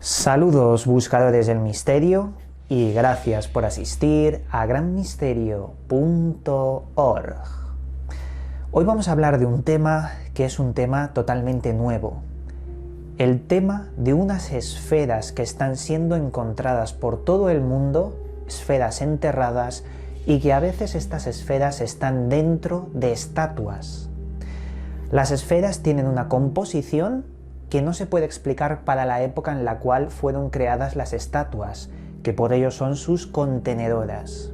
Saludos buscadores del misterio y gracias por asistir a granmisterio.org. Hoy vamos a hablar de un tema que es un tema totalmente nuevo. El tema de unas esferas que están siendo encontradas por todo el mundo, esferas enterradas, y que a veces estas esferas están dentro de estatuas. Las esferas tienen una composición que no se puede explicar para la época en la cual fueron creadas las estatuas, que por ello son sus contenedoras.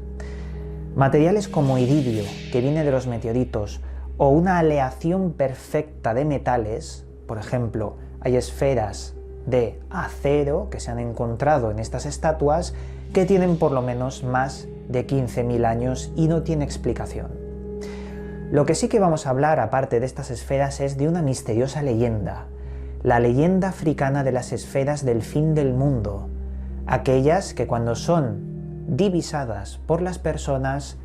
Materiales como iridio, que viene de los meteoritos, o una aleación perfecta de metales, por ejemplo, hay esferas de acero que se han encontrado en estas estatuas que tienen por lo menos más de 15.000 años y no tiene explicación. Lo que sí que vamos a hablar, aparte de estas esferas, es de una misteriosa leyenda, la leyenda africana de las esferas del fin del mundo, aquellas que cuando son divisadas por las personas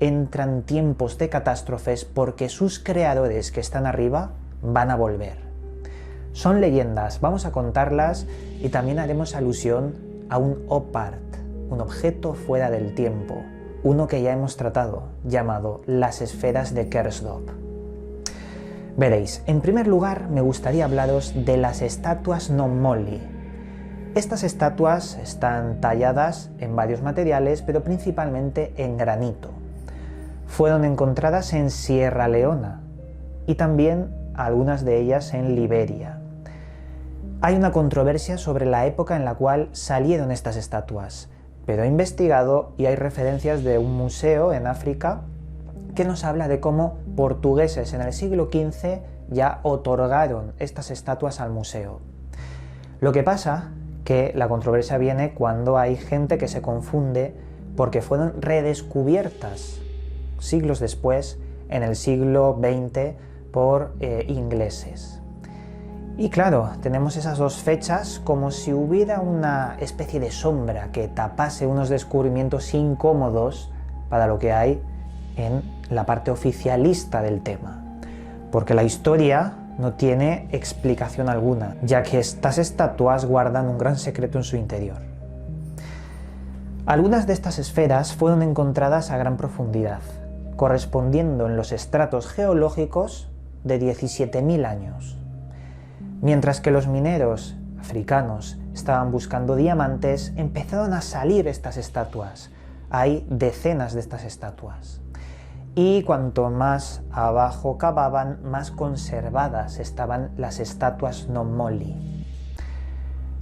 entran tiempos de catástrofes porque sus creadores que están arriba van a volver. Son leyendas, vamos a contarlas y también haremos alusión a un OPART, un objeto fuera del tiempo, uno que ya hemos tratado, llamado las esferas de Kersdorp. Veréis, en primer lugar me gustaría hablaros de las estatuas Nomoli. Estas estatuas están talladas en varios materiales, pero principalmente en granito. Fueron encontradas en Sierra Leona y también algunas de ellas en Liberia. Hay una controversia sobre la época en la cual salieron estas estatuas, pero he investigado y hay referencias de un museo en África que nos habla de cómo portugueses en el siglo XV ya otorgaron estas estatuas al museo. Lo que pasa que la controversia viene cuando hay gente que se confunde porque fueron redescubiertas siglos después, en el siglo XX, por ingleses. Y claro, tenemos esas dos fechas como si hubiera una especie de sombra que tapase unos descubrimientos incómodos para lo que hay en la parte oficialista del tema, porque la historia no tiene explicación alguna, ya que estas estatuas guardan un gran secreto en su interior. Algunas de estas esferas fueron encontradas a gran profundidad, correspondiendo en los estratos geológicos de 17.000 años. Mientras que los mineros africanos estaban buscando diamantes, empezaron a salir estas estatuas. Hay decenas de estas estatuas. Y cuanto más abajo cavaban, más conservadas estaban las estatuas Nomoli.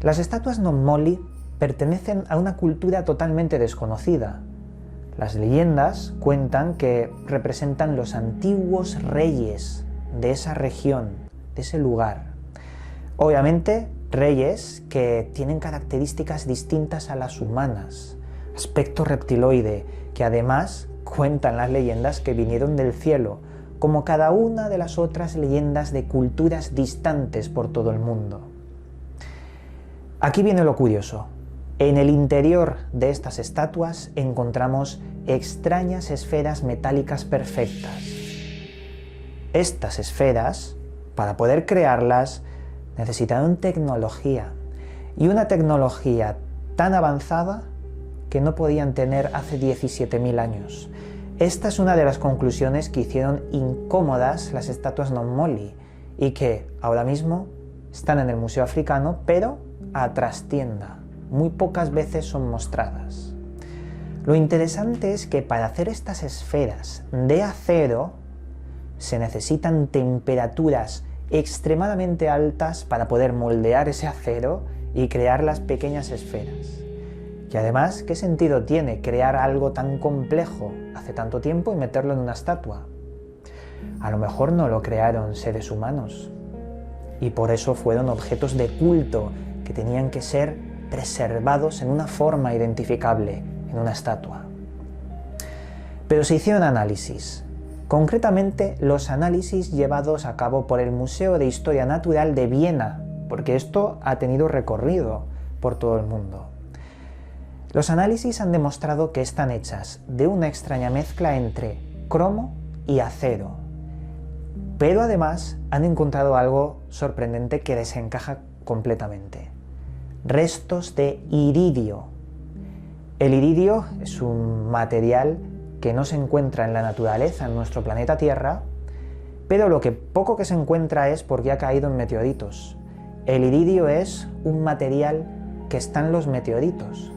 Las estatuas Nomoli pertenecen a una cultura totalmente desconocida. Las leyendas cuentan que representan los antiguos reyes de esa región, de ese lugar. Obviamente, reyes que tienen características distintas a las humanas, aspecto reptiloide, que además cuentan las leyendas que vinieron del cielo, como cada una de las otras leyendas de culturas distantes por todo el mundo. Aquí viene lo curioso. En el interior de estas estatuas encontramos extrañas esferas metálicas perfectas. Estas esferas, para poder crearlas, necesitaron tecnología, y una tecnología tan avanzada que no podían tener hace 17.000 años. Esta es una de las conclusiones que hicieron incómodas las estatuas Nomoli y que ahora mismo están en el Museo Africano, pero a trastienda. Muy pocas veces son mostradas. Lo interesante es que para hacer estas esferas de acero se necesitan temperaturas extremadamente altas para poder moldear ese acero y crear las pequeñas esferas. Y además, ¿qué sentido tiene crear algo tan complejo hace tanto tiempo y meterlo en una estatua? A lo mejor no lo crearon seres humanos y por eso fueron objetos de culto que tenían que ser preservados en una forma identificable, en una estatua. Pero se hicieron análisis, concretamente los análisis llevados a cabo por el Museo de Historia Natural de Viena, porque esto ha tenido recorrido por todo el mundo. Los análisis han demostrado que están hechas de una extraña mezcla entre cromo y acero, pero además han encontrado algo sorprendente que desencaja completamente. restos de iridio. El iridio es un material que no se encuentra en la naturaleza, en nuestro planeta Tierra, pero lo que poco que se encuentra es porque ha caído en meteoritos. El iridio es un material que está en los meteoritos,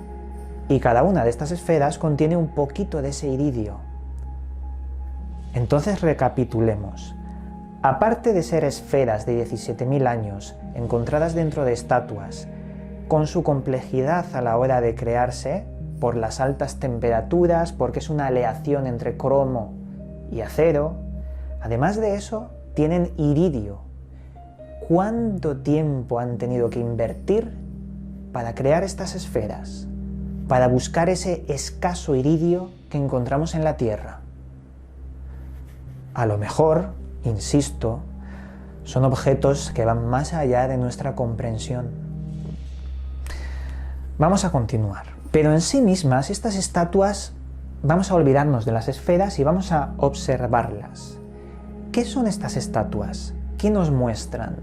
y cada una de estas esferas contiene un poquito de ese iridio. Entonces recapitulemos. Aparte de ser esferas de 17.000 años encontradas dentro de estatuas, con su complejidad a la hora de crearse, por las altas temperaturas, porque es una aleación entre cromo y acero, además de eso, tienen iridio. ¿Cuánto tiempo han tenido que invertir para crear estas esferas? Para buscar ese escaso iridio que encontramos en la Tierra. A lo mejor, insisto, son objetos que van más allá de nuestra comprensión. Vamos a continuar. Pero en sí mismas, estas estatuas, vamos a olvidarnos de las esferas y vamos a observarlas. ¿Qué son estas estatuas? ¿Qué nos muestran?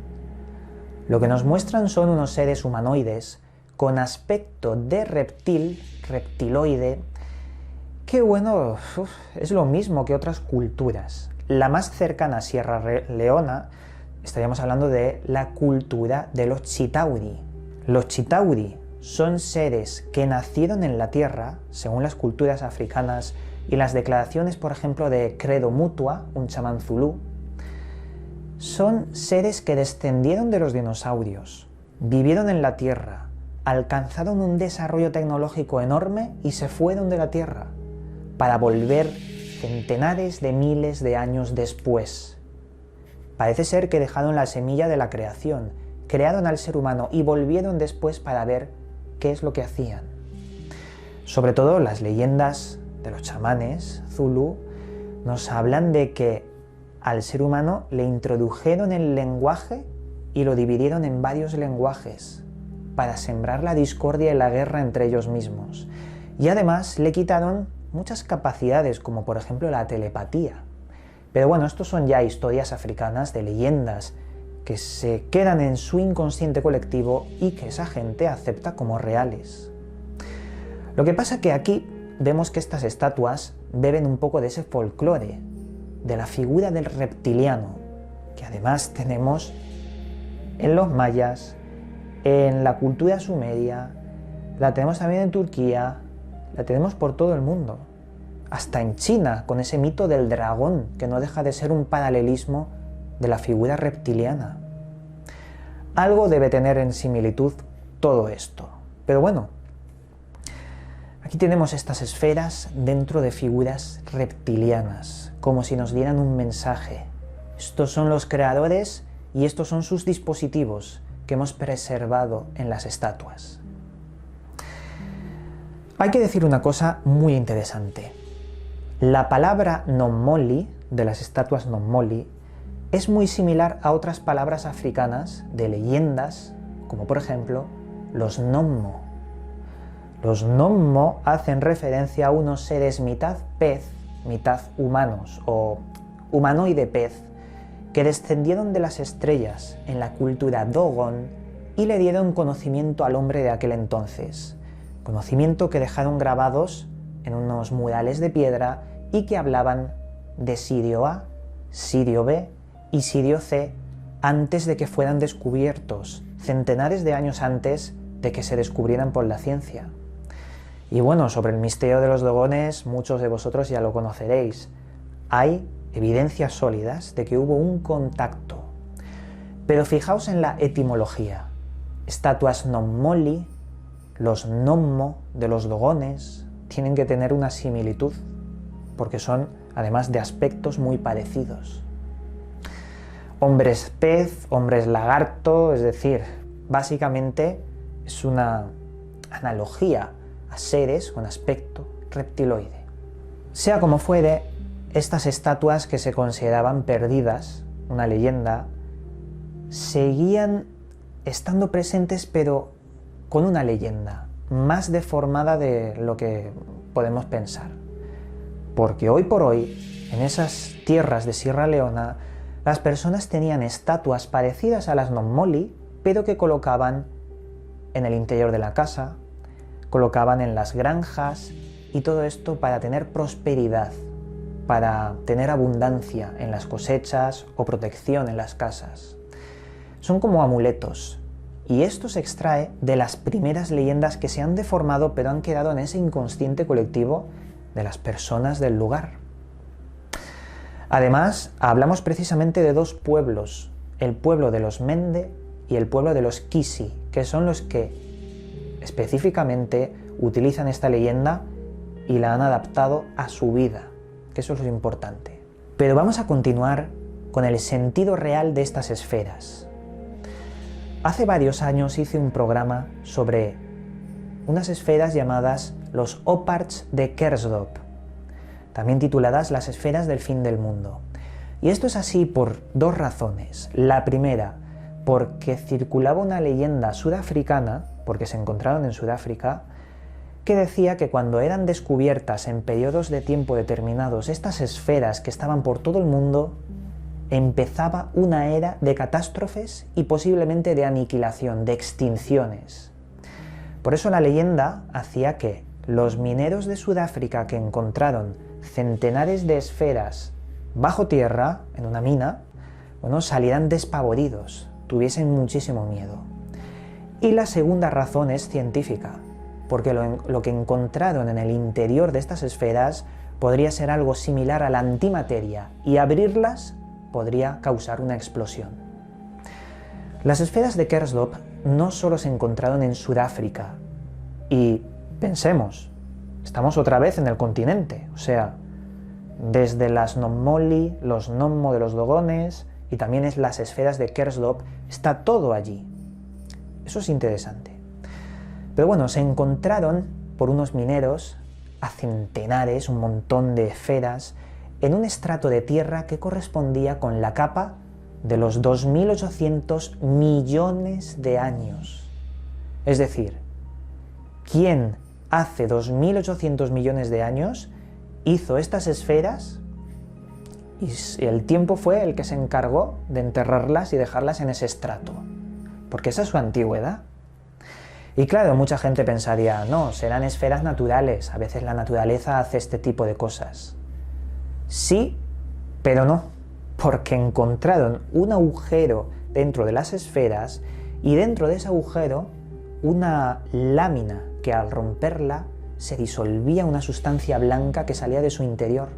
Lo que nos muestran son unos seres humanoides con aspecto de reptiloide, que bueno, es lo mismo que otras culturas. La más cercana a Sierra Leona, estaríamos hablando de la cultura de los Chitauri. Los Chitauri son seres que nacieron en la Tierra, según las culturas africanas y las declaraciones, por ejemplo, de Credo Mutua, un chamán zulú. Son seres que descendieron de los dinosaurios, vivieron en la Tierra, alcanzaron un desarrollo tecnológico enorme y se fueron de la Tierra, para volver centenares de miles de años después. Parece ser que dejaron la semilla de la creación, crearon al ser humano y volvieron después para ver qué es lo que hacían. Sobre todo las leyendas de los chamanes zulú nos hablan de que al ser humano le introdujeron el lenguaje y lo dividieron en varios lenguajes para sembrar la discordia y la guerra entre ellos mismos. Y además le quitaron muchas capacidades, como por ejemplo la telepatía. Pero bueno, estos son ya historias africanas de leyendas que se quedan en su inconsciente colectivo y que esa gente acepta como reales. Lo que pasa que aquí vemos que estas estatuas beben un poco de ese folclore, de la figura del reptiliano, que además tenemos en los mayas, en la cultura sumeria, la tenemos también en Turquía, la tenemos por todo el mundo, hasta en China, con ese mito del dragón, que no deja de ser un paralelismo de la figura reptiliana. Algo debe tener en similitud todo esto. Pero bueno, aquí tenemos estas esferas dentro de figuras reptilianas, como si nos dieran un mensaje. Estos son los creadores y estos son sus dispositivos que hemos preservado en las estatuas. Hay que decir una cosa muy interesante. La palabra Nomoli, de las estatuas Nomoli, es muy similar a otras palabras africanas de leyendas, como por ejemplo los Nommo. Los Nommo hacen referencia a unos seres mitad pez, mitad humanos, o humanoide pez, que descendieron de las estrellas en la cultura Dogon y le dieron conocimiento al hombre de aquel entonces. Conocimiento que dejaron grabados en unos murales de piedra y que hablaban de Sirio A, Sirio B y Sirio C antes de que fueran descubiertos, centenares de años antes de que se descubrieran por la ciencia. Y bueno, sobre el misterio de los dogones, muchos de vosotros ya lo conoceréis. Hay evidencias sólidas de que hubo un contacto. Pero fijaos en la etimología. Estatuas Nomoli, los Nommo de los dogones, tienen que tener una similitud, porque son, además de aspectos muy parecidos. Hombres pez, hombres lagarto, es decir, básicamente es una analogía a seres con aspecto reptiloide. Sea como fuere, estas estatuas que se consideraban perdidas, una leyenda, seguían estando presentes, pero con una leyenda más deformada de lo que podemos pensar. Porque hoy por hoy, en esas tierras de Sierra Leona, las personas tenían estatuas parecidas a las Nomoli, pero que colocaban en el interior de la casa, colocaban en las granjas, y todo esto para tener prosperidad, para tener abundancia en las cosechas o protección en las casas. Son como amuletos, y esto se extrae de las primeras leyendas que se han deformado pero han quedado en ese inconsciente colectivo de las personas del lugar. Además, hablamos precisamente de dos pueblos, el pueblo de los Mende y el pueblo de los Kisi, que son los que específicamente utilizan esta leyenda y la han adaptado a su vida, que eso es lo importante. Pero vamos a continuar con el sentido real de estas esferas. Hace varios años hice un programa sobre unas esferas llamadas los Opparts de Kersdorp, también tituladas las esferas del fin del mundo. Y esto es así por dos razones. La primera, porque circulaba una leyenda sudafricana, porque se encontraron en Sudáfrica, que decía que cuando eran descubiertas en periodos de tiempo determinados estas esferas que estaban por todo el mundo, empezaba una era de catástrofes y posiblemente de aniquilación, de extinciones. Por eso la leyenda hacía que los mineros de Sudáfrica que encontraron centenares de esferas bajo tierra, en una mina, bueno, salieran despavoridos, tuviesen muchísimo miedo. Y la segunda razón es científica, porque lo que encontraron en el interior de estas esferas podría ser algo similar a la antimateria, y abrirlas podría causar una explosión. Las esferas de Kersdorp no solo se encontraron en Sudáfrica, y pensemos, estamos otra vez en el continente, o sea, desde las Nomoli, los Nommo de los Dogones, y también es las esferas de Kersdorp, está todo allí. Eso es interesante. Pero bueno, se encontraron por unos mineros a centenares, un montón de esferas, en un estrato de tierra que correspondía con la capa de los 2.800 millones de años. Es decir, ¿quién hace 2.800 millones de años hizo estas esferas? Y el tiempo fue el que se encargó de enterrarlas y dejarlas en ese estrato, porque esa es su antigüedad. Y claro, mucha gente pensaría, no, serán esferas naturales, a veces la naturaleza hace este tipo de cosas. Sí, pero no, porque encontraron un agujero dentro de las esferas y dentro de ese agujero una lámina que al romperla se disolvía una sustancia blanca que salía de su interior.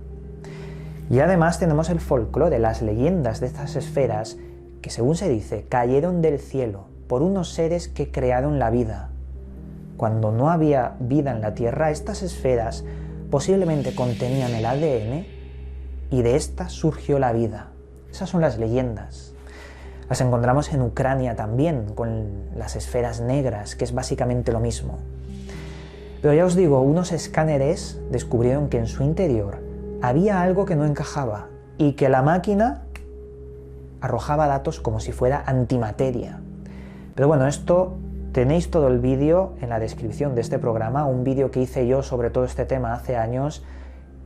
Y además tenemos el folclore, las leyendas de estas esferas que, según se dice, cayeron del cielo por unos seres que crearon la vida. Cuando no había vida en la Tierra, estas esferas posiblemente contenían el ADN y de estas surgió la vida. Esas son las leyendas. Las encontramos en Ucrania también, con las esferas negras, que es básicamente lo mismo. Pero ya os digo, unos escáneres descubrieron que en su interior había algo que no encajaba y que la máquina arrojaba datos como si fuera antimateria. Pero bueno, esto tenéis todo el vídeo en la descripción de este programa, un vídeo que hice yo sobre todo este tema hace años,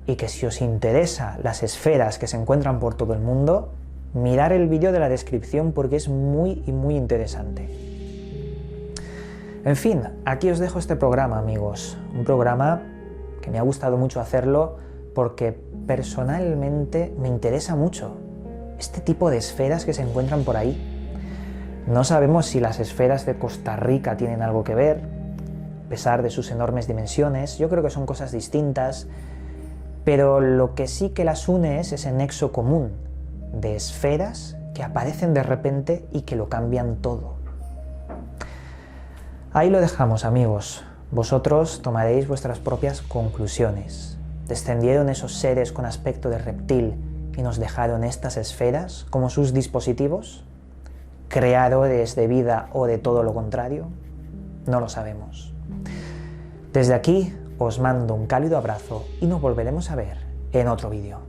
y que si os interesa las esferas que se encuentran por todo el mundo, mirar el vídeo de la descripción porque es muy interesante. En fin, aquí os dejo este programa, amigos. Un programa que me ha gustado mucho hacerlo porque personalmente me interesa mucho este tipo de esferas que se encuentran por ahí. No sabemos si las esferas de Costa Rica tienen algo que ver, a pesar de sus enormes dimensiones. Yo creo que son cosas distintas, pero lo que sí que las une es ese nexo común de esferas que aparecen de repente y que lo cambian todo. Ahí lo dejamos, amigos. Vosotros tomaréis vuestras propias conclusiones. ¿Descendieron esos seres con aspecto de reptil y nos dejaron estas esferas como sus dispositivos? ¿Creadores de vida o de todo lo contrario? No lo sabemos. Desde aquí os mando un cálido abrazo y nos volveremos a ver en otro vídeo.